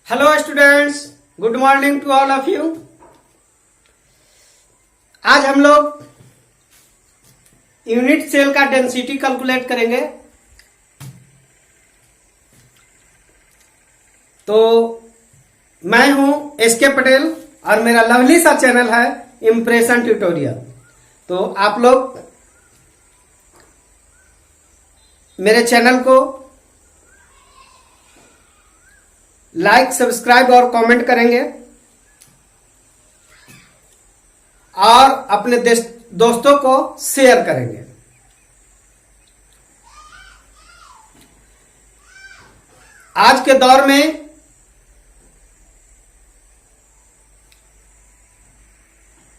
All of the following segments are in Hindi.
Hello students, good morning to all of you. आज हम लोग यूनिट सेल का डेंसिटी कैलकुलेट करेंगे। तो मैं हूं एसके पटेल और मेरा लवली सा चैनल है इम्प्रेशन ट्यूटोरियल। तो आप लोग मेरे चैनल को लाइक, सब्सक्राइब और कमेंट करेंगे और अपने दोस्तों को शेयर करेंगे। आज के दौर में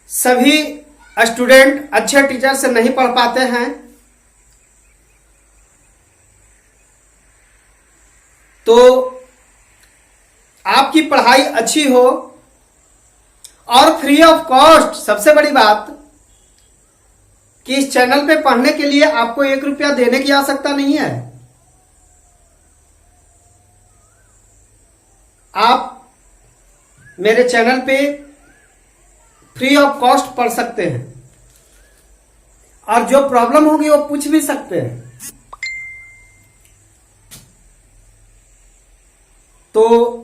सभी स्टूडेंट अच्छे टीचर से नहीं पढ़ पाते हैं, तो आपकी पढ़ाई अच्छी हो और फ्री ऑफ कॉस्ट। सबसे बड़ी बात कि इस चैनल पे पढ़ने के लिए आपको 1 रुपया देने की आवश्यकता नहीं है। आप मेरे चैनल पे फ्री ऑफ कॉस्ट पढ़ सकते हैं और जो प्रॉब्लम होगी वो पूछ भी सकते हैं। तो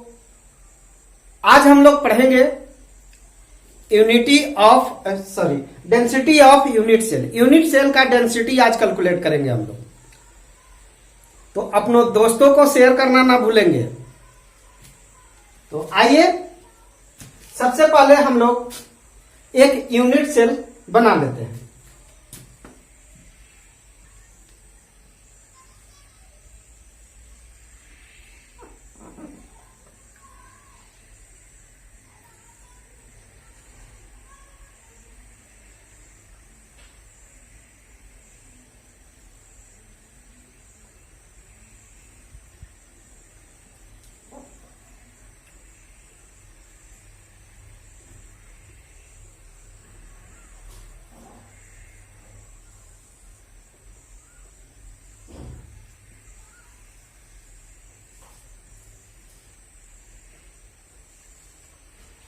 आज हम लोग पढ़ेंगे density of unit cell. Unit cell का डेंसिटी आज कैलकुलेट करेंगे हम लोग। तो अपनों दोस्तों को शेयर करना ना भूलेंगे। तो आइए सबसे पहले हम लोग एक यूनिट सेल बना लेते हैं।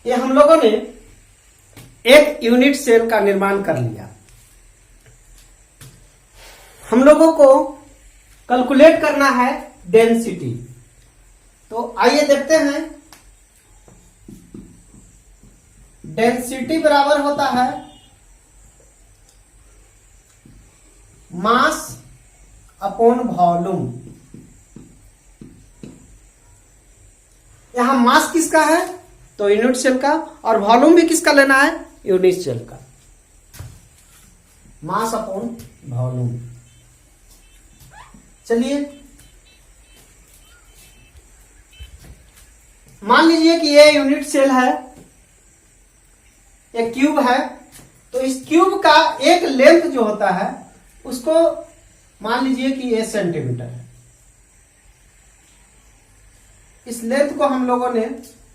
ये हम लोगों ने एक यूनिट सेल का निर्माण कर लिया। हम लोगों को कैलकुलेट करना है डेंसिटी। तो आइए देखते हैं। डेंसिटी बराबर होता है मास अपॉन वॉल्यूम। यहां मास किसका है? तो यूनिट सेल का। और वॉल्यूम भी किसका लेना है? यूनिट सेल का। मास अपॉन वॉल्यूम। चलिए मान लीजिए कि ये यूनिट सेल है, एक क्यूब है। तो इस क्यूब का एक लेंथ जो होता है उसको मान लीजिए कि ये सेंटीमीटर है। इस लेंथ को हम लोगों ने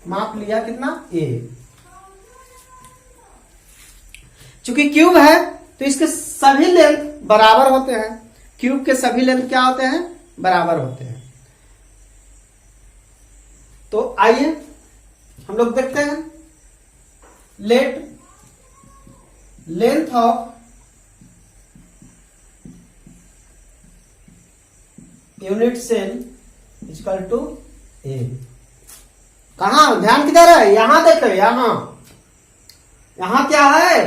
माप लिया कितना? ए। चूंकि क्यूब है तो इसके सभी लेंथ बराबर होते हैं। क्यूब के सभी लेंथ क्या होते हैं? बराबर होते हैं। तो आइए हम लोग देखते हैं। Let length of unit cell equal to a. कहा ध्यान किधर है? यहां देखो, यहां क्या है?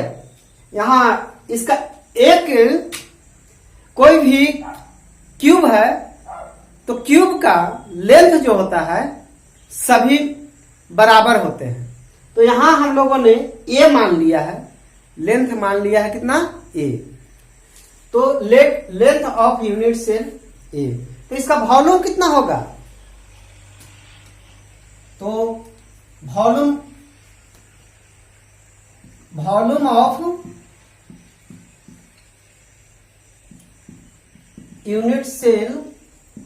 यहां इसका एक कोई भी क्यूब है तो क्यूब का लेंथ जो होता है सभी बराबर होते हैं। तो यहां हम लोगों ने ए मान लिया है, लेंथ मान लिया है कितना? ए। तो length of unit cell a. तो इसका वॉल्यूम कितना होगा? तो volume of unit cell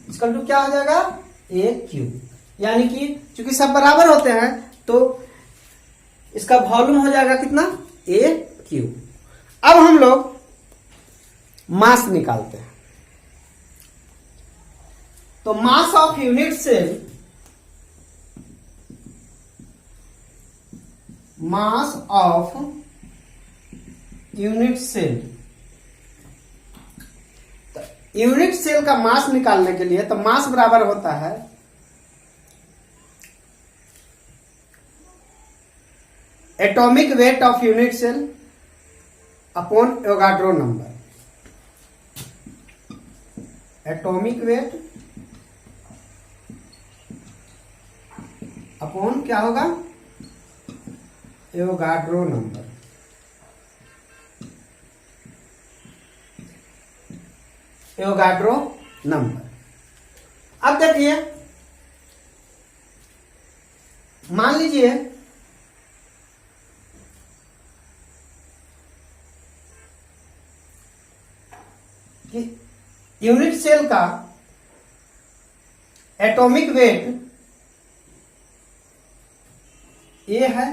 equal to क्या हो जाएगा? A cube. यानी कि चूंकि सब बराबर होते हैं तो इसका वॉल्यूम हो जाएगा कितना? A cube. अब हम लोग मास निकालते हैं। तो mass of unit cell mass of unit cell. तो यूनिट सेल का मास निकालने के लिए तो मास बराबर होता है atomic weight of unit cell upon Avogadro number. Atomic weight upon क्या होगा, एवोगाड्रो नंबर। Avogadro number. अब देखिए, मान लीजिए कि यूनिट सेल का एटॉमिक वेट ए है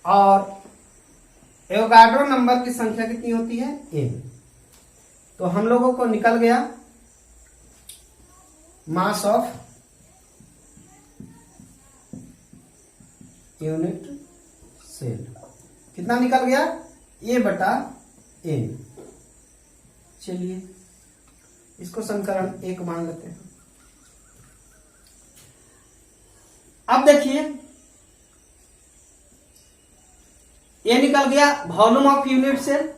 और एवोगाड्रो नंबर की संख्या कितनी होती है, एन। तो हम लोगों को निकल गया मास ऑफ यूनिट सेल कितना निकल गया, ए बटा एन। चलिए इसको समीकरण 1 मान लेते हैं। अब देखिए, ये निकल गया वॉल्यूम ऑफ यूनिट सेल,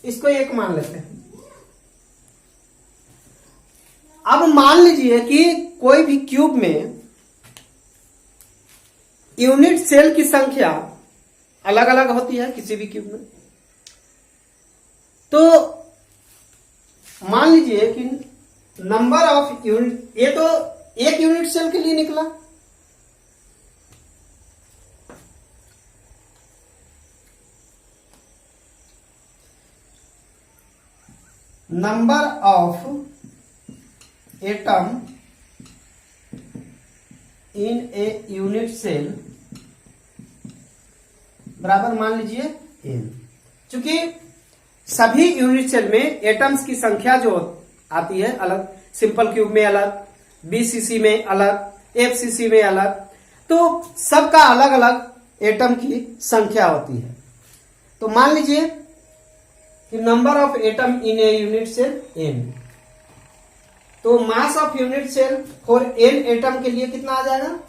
इसको 1 मान लेते हैं। अब मान लीजिए कि कोई भी क्यूब में यूनिट सेल की संख्या अलग अलग होती है किसी भी क्यूब में। तो मान लीजिए कि नंबर ऑफ यूनिट, ये तो एक यूनिट सेल के लिए निकला, number of atom in a unit cell बराबर मान लीजिए एन। चूंकि सभी यूनिट सेल में एटम्स की संख्या जो आती है अलग, सिंपल क्यूब में अलग, बीसीसी में अलग, एफसीसी में अलग, तो सबका अलग अलग एटम की संख्या होती है। तो मान लीजिए कि number of atom in a unit cell n, तो mass of unit cell for n atom के लिए कितना आ जाएगा,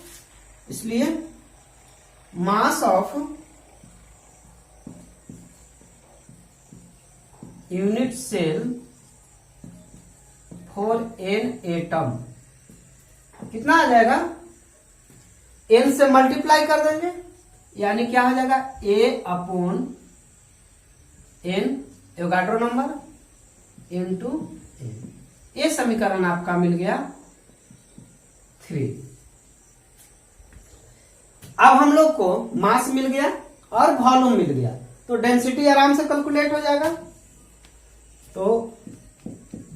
इसलिए mass of unit cell for n atom कितना आ जाएगा, एन से मल्टीप्लाई कर देंगे, यानी क्या हो जाएगा, A upon N Avogadro number into N. ये समीकरण आपका मिल गया 3। अब हम लोग को मास मिल गया और वॉल्यूम मिल गया, तो डेंसिटी आराम से कैलकुलेट हो जाएगा। तो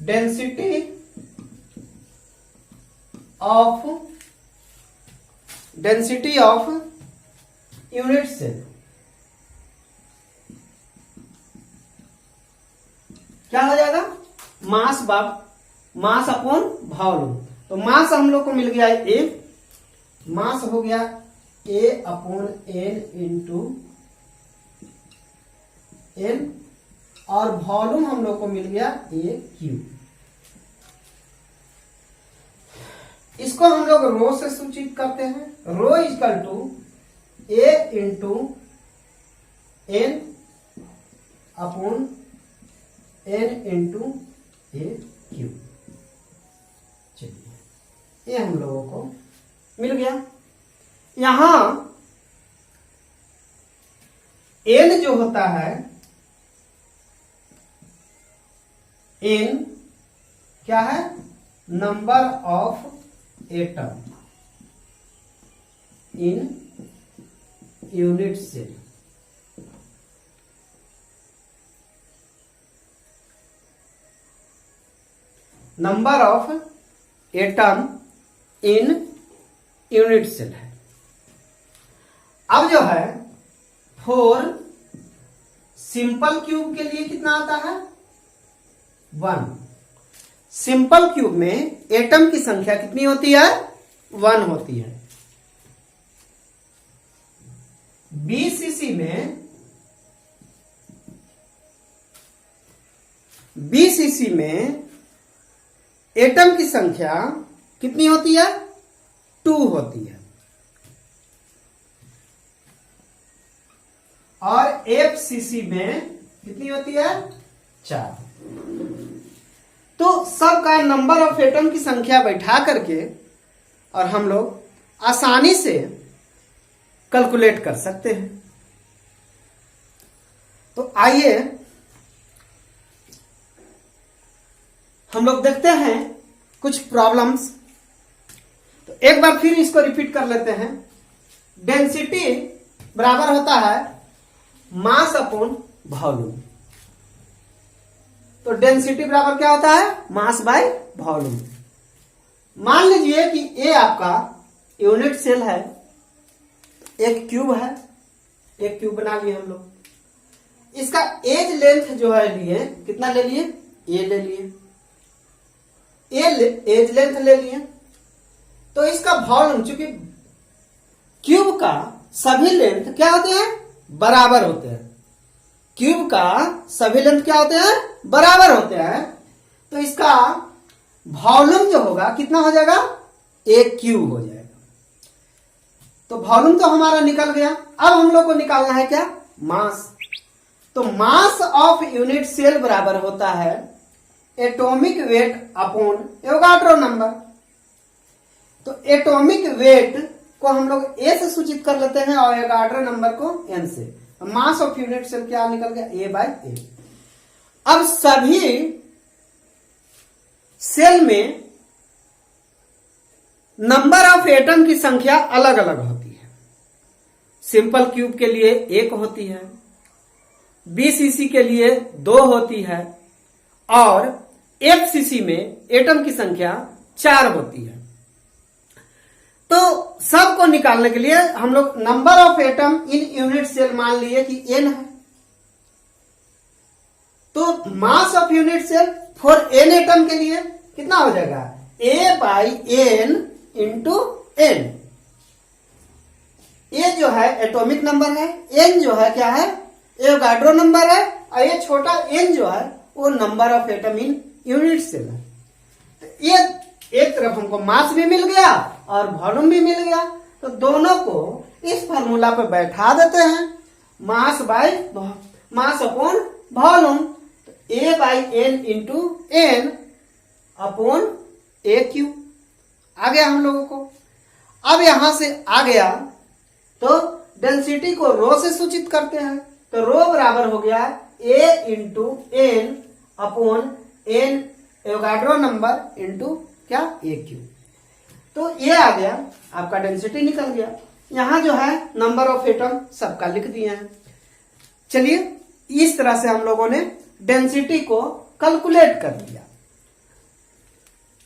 डेंसिटी ऑफ यूनिट सेल क्या हो जाएगा, मास अपॉन वॉल्यूम। तो मास हम लोग को मिल गया ए, मास हो गया ए अपॉन एन इंटू एन, और वॉल्यूम हम लोग को मिल गया ए क्यू। इसको हम लोग रो से सूचित करते हैं, rho equal to A into N upon N into A Q. चलिए ये हम लोगों को मिल गया। यहां एन जो होता है, एन क्या है, number of atom in unit cell. Number of atom in unit cell है। अब जो है फॉर सिंपल क्यूब के लिए कितना आता है, 1। सिंपल क्यूब में एटम की संख्या कितनी होती है, 1 होती है। बीसीसी में बीसीसी में एटम की संख्या कितनी होती है? 2 होती है। और एफसीसी में कितनी होती है? 4। तो सबका नंबर ऑफ एटम की संख्या बैठा करके और हम लोग आसानी से कैलकुलेट कर सकते हैं। तो आइए हम लोग देखते हैं कुछ प्रॉब्लम्स। तो एक बार फिर इसको रिपीट कर लेते हैं। डेंसिटी बराबर होता है मास अपॉन वॉल्यूम। तो डेंसिटी बराबर क्या होता है? Mass by volume. मान लीजिए कि ये आपका यूनिट सेल है, एक क्यूब है, एक क्यूब बना लिए हम लोग। इसका एज लेंथ जो है लिए कितना ले लिए? ए ले लिए, एज लेंथ ले लिए। तो इसका वॉल्यूम, चूंकि क्यूब का सभी लेंथ क्या होते हैं? बराबर होते हैं। क्यूब का सभी लेंथ क्या होते हैं? बराबर होते हैं। तो इसका वॉल्यूम जो होगा कितना हो जाएगा? एक क्यूब हो जाएगा। तो वॉल्यूम तो हमारा निकल गया। अब हम लोग को निकालना है क्या? मास। तो मास ऑफ यूनिट सेल बराबर होता है atomic weight upon Avogadro number. तो एटॉमिक वेट को हम लोग ए से सूचित कर लेते हैं और एवोगाड्रो नंबर को एन से। मास ऑफ यूनिट सेल क्या निकल गया? ए बाय ए। अब सभी सेल में नंबर ऑफ एटम की संख्या अलग अलग होती है। सिंपल क्यूब के लिए 1 होती है, बीसीसी के लिए 2 होती है और एफसीसी में एटम की संख्या 4 होती है। तो सबको निकालने के लिए हम लोग number of atom in unit cell मान लिए कि n है। तो mass of unit cell for n atom के लिए कितना हो जाएगा? a by n into n। A जो है एटॉमिक नंबर है, n जो है क्या है? एवोगाड्रो नंबर है, और ये छोटा n जो है वो number of atom in unit cell है। तो ये एक तरफ हमको मास भी मिल गया और वॉल्यूम भी मिल गया। तो दोनों को इस फार्मूला पे बैठा देते हैं, mass by mass upon volume. तो A by N into N upon A Q आ गया हम लोगों को। अब यहां से आ गया तो डेंसिटी को रो से सूचित करते हैं। तो रो बराबर हो गया A into N upon N Avogadro number into क्या? A Q. तो ये आ गया, आपका डेंसिटी निकल गया। यहां जो है नंबर ऑफ एटम सबका लिख दिए हैं। चलिए इस तरह से हम लोगों ने डेंसिटी को कैलकुलेट कर लिया।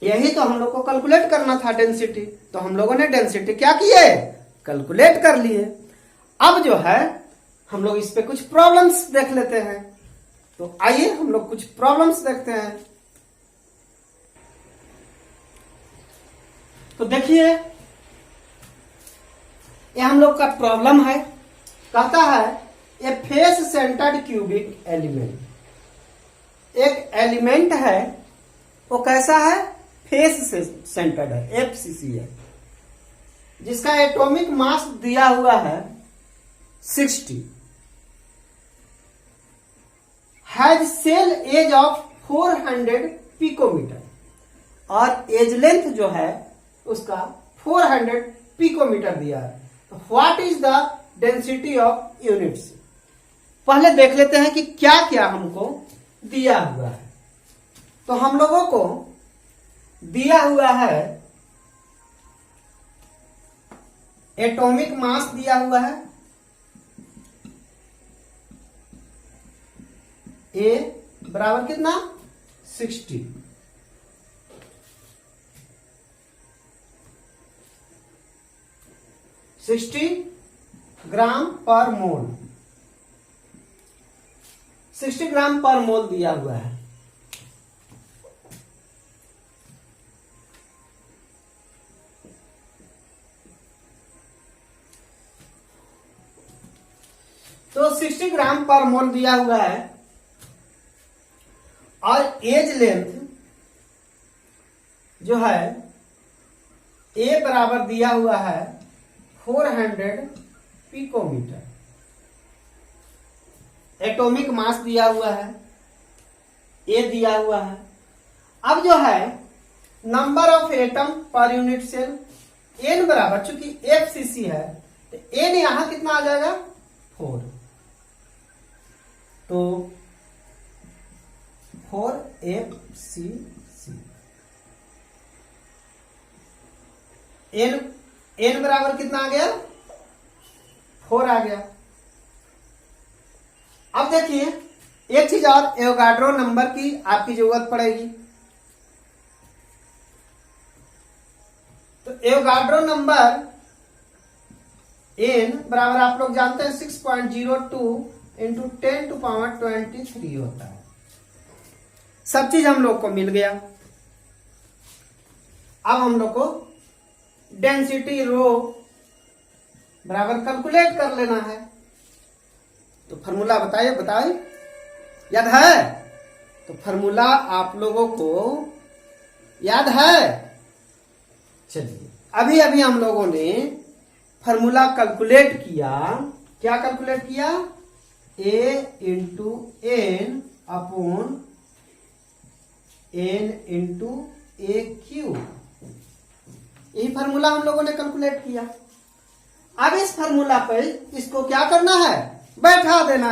यही तो हम लोग को कैलकुलेट करना था डेंसिटी। तो हम लोगों ने डेंसिटी क्या किए? कैलकुलेट कर लिए। अब जो है हम लोग इस पे कुछ प्रॉब्लम्स देख लेते हैं। तो आइए हम लोग कुछ प्रॉब्लम्स देखते हैं। तो देखिए ये हम लोग का प्रॉब्लम है। कहता है ए फेस सेंटर्ड क्यूबिक एलिमेंट। एक एलिमेंट है वो कैसा है? फेस से सेंटर्ड है, एफसीसी है, जिसका एटॉमिक मास दिया हुआ है 60, has cell edge of 400 picometre और एज लेंथ जो है उसका 400 पिकोमीटर दिया है। What is the density of units? पहले देख लेते हैं कि क्या क्या हमको दिया हुआ है। तो हम लोगों को दिया हुआ है एटॉमिक मास दिया हुआ है ए बराबर कितना? 60। ग्राम पर मोल, 60 ग्राम पर मोल दिया हुआ है। तो 60 ग्राम पर मोल दिया हुआ है और एज लेंथ जो है ए बराबर दिया हुआ है 400 पिकोमीटर। एटॉमिक मास दिया हुआ है, ए दिया हुआ है। अब जो है number of atom per unit cell, n बराबर, चूंकि FCC है तो एन यहां कितना आ जाएगा 4, तो 4 FCC। एन बराबर कितना आ गया 4 आ गया। अब देखिए एक चीज और, एवोगाड्रो नंबर की आपकी जरूरत पड़ेगी। तो एवोगाड्रो नंबर एन बराबर आप लोग जानते हैं 6.02 इंटू 10⁻23 होता है। सब चीज हम लोग को मिल गया। अब हम लोग को डेंसिटी रो बराबर कैलकुलेट कर लेना है। तो फॉर्मूला बताइए याद है? तो फॉर्मूला आप लोगों को याद है? चलिए अभी अभी हम लोगों ने फॉर्मूला कैलकुलेट किया। क्या कैलकुलेट किया? A into N upon N into A cube. यही फॉर्मूला हम लोगों ने कैलकुलेट किया। अब इस फॉर्मूला पर इसको क्या करना है? बैठा देना।